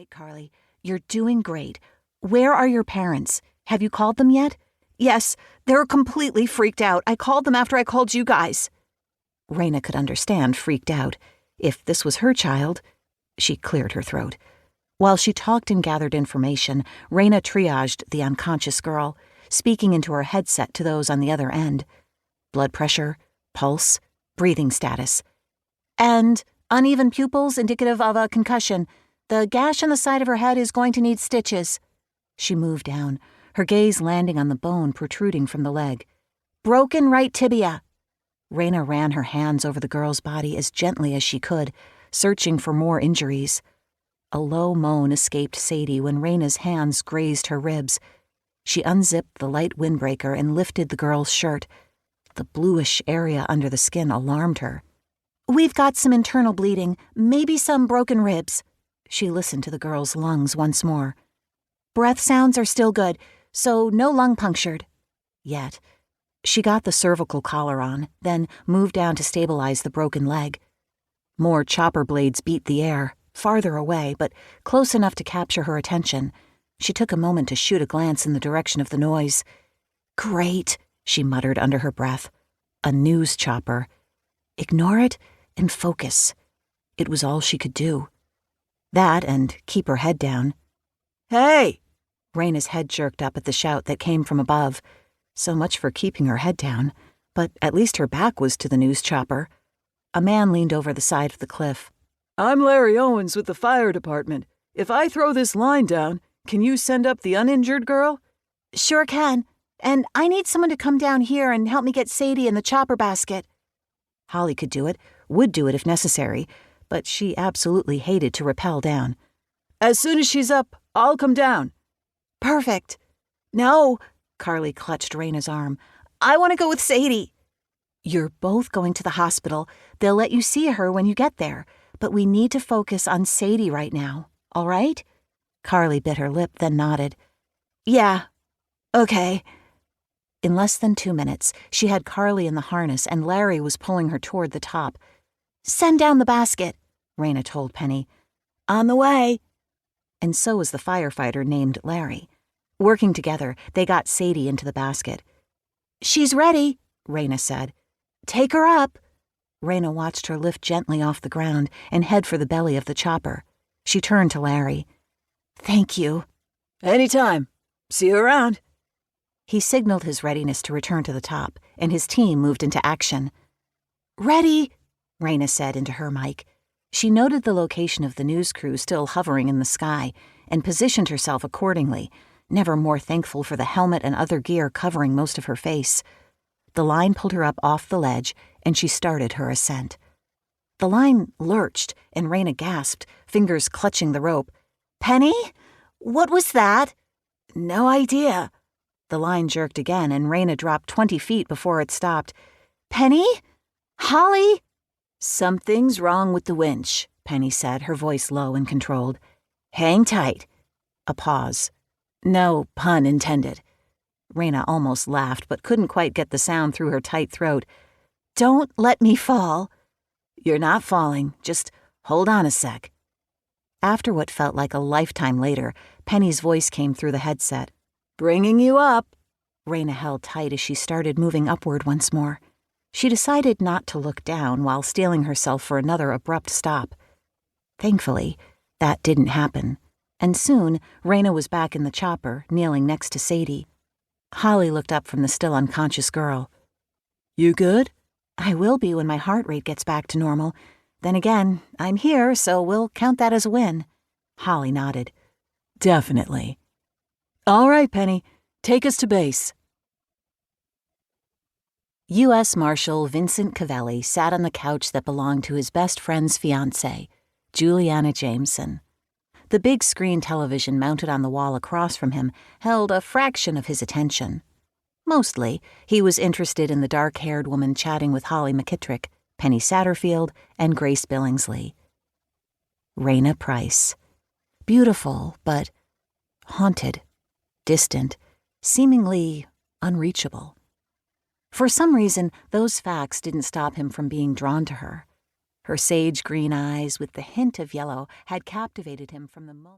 right, Carly. You're doing great. Where are your parents? Have you called them yet? Yes, they're completely freaked out. I called them after I called you guys. Raina could understand freaked out. If this was her child, she cleared her throat. While she talked and gathered information, Raina triaged the unconscious girl, speaking into her headset to those on the other end. Blood pressure, pulse, breathing status. And uneven pupils indicative of a concussion. The gash on the side of her head is going to need stitches. She moved down, her gaze landing on the bone protruding from the leg. Broken right tibia. Raina ran her hands over the girl's body as gently as she could, searching for more injuries. A low moan escaped Sadie when Raina's hands grazed her ribs. She unzipped the light windbreaker and lifted the girl's shirt. The bluish area under the skin alarmed her. We've got some internal bleeding, maybe some broken ribs. She listened to the girl's lungs once more. Breath sounds are still good, so no lung punctured. Yet. She got the cervical collar on, then moved down to stabilize the broken leg. More chopper blades beat the air, farther away, but close enough to capture her attention. She took a moment to shoot a glance in the direction of the noise. Great, she muttered under her breath. A news chopper. Ignore it and focus. It was all she could do. That and keep her head down. Hey! Raina's head jerked up at the shout that came from above. So much for keeping her head down, but at least her back was to the news chopper. A man leaned over the side of the cliff. I'm Larry Owens with the fire department. If I throw this line down, can you send up the uninjured girl? Sure can. And I need someone to come down here and help me get Sadie in the chopper basket. Holly could do it, would do it if necessary, but she absolutely hated to rappel down. As soon as she's up, I'll come down. Perfect. No, Carly clutched Raina's arm. I want to go with Sadie. You're both going to the hospital. They'll let you see her when you get there, but we need to focus on Sadie right now, all right? Carly bit her lip, then nodded. Yeah, okay. In less than 2 minutes, she had Carly in the harness and Larry was pulling her toward the top. Send down the basket, Raina told Penny. On the way. And so was the firefighter named Larry. Working together, they got Sadie into the basket. She's ready, Raina said. Take her up. Raina watched her lift gently off the ground and head for the belly of the chopper. She turned to Larry. Thank you. Anytime. See you around. He signaled his readiness to return to the top, and his team moved into action. Ready, Raina said into her mic. She noted the location of the news crew still hovering in the sky and positioned herself accordingly, never more thankful for the helmet and other gear covering most of her face. The line pulled her up off the ledge, and she started her ascent. The line lurched, and Raina gasped, fingers clutching the rope. Penny? What was that? No idea. The line jerked again, and Raina dropped 20 feet before it stopped. Penny? Holly? Something's wrong with the winch, Penny said, her voice low and controlled. Hang tight. A pause. No pun intended. Raina almost laughed, but couldn't quite get the sound through her tight throat. Don't let me fall. You're not falling. Just hold on a sec. After what felt like a lifetime later, Penny's voice came through the headset. Bringing you up. Raina held tight as she started moving upward once more. She decided not to look down while steeling herself for another abrupt stop. Thankfully, that didn't happen, and soon Raina was back in the chopper, kneeling next to Sadie. Holly looked up from the still unconscious girl. You good? I will be when my heart rate gets back to normal. Then again, I'm here, so we'll count that as a win. Holly nodded. Definitely. All right, Penny. Take us to base. US Marshal Vincent Corelli sat on the couch that belonged to his best friend's fiancée, Juliana Jameson. The big screen television mounted on the wall across from him held a fraction of his attention. Mostly, he was interested in the dark-haired woman chatting with Holly McKittrick, Penny Satterfield, and Grace Billingsley. Raina Price. Beautiful, but haunted, distant, seemingly unreachable. For some reason, those facts didn't stop him from being drawn to her. Her sage green eyes with the hint of yellow had captivated him from the moment.